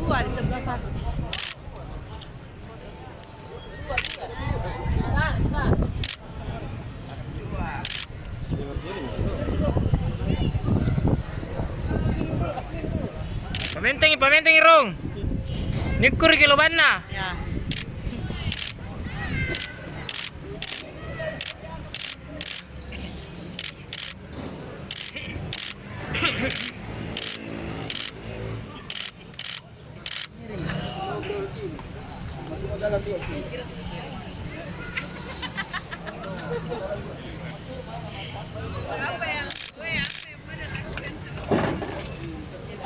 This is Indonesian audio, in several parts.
dua di sebelah satu. Pamenteng rong. Nikur kiloban na. Ya.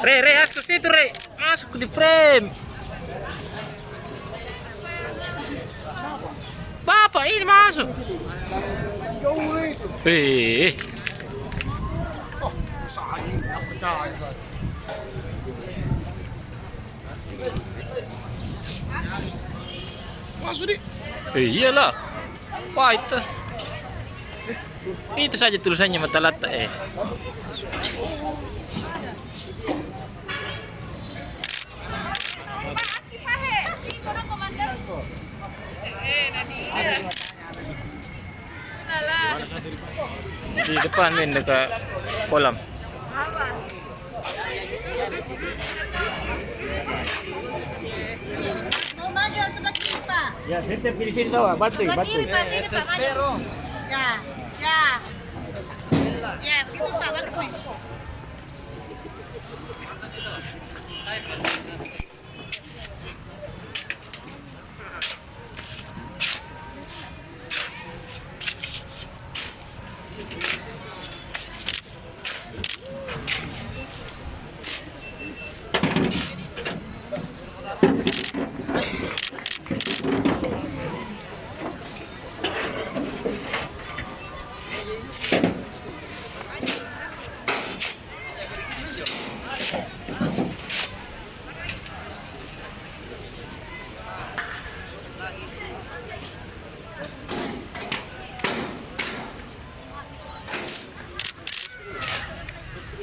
Re, masuk situ re. Masuk di frame. Bapak ini masuk. Nggak percaya saya. Masuk di. Iyalah. Wah itu. Itu saja tulisannya mata lata Di depan men dekat kolam. Mau maju sebelah kiri, Pak. Ya, saya pilih sini tahu, batu. Sebelah kiri, Pak. Sini, Pak. Maju. Ya. Ya, begitu, Pak. Bagus nih.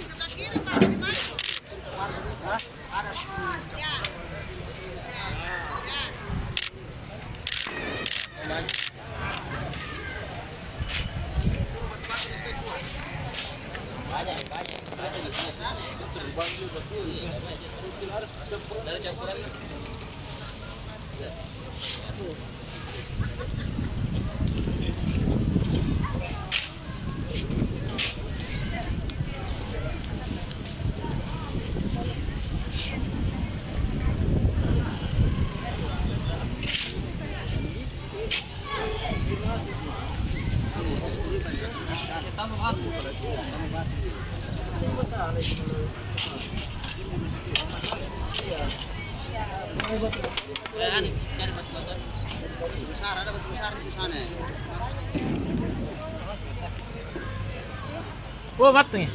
Sebelah kiri, Pak. Lebih maju. Ya. Ya. Besar, ada batu besar di sana. Wah, batunya.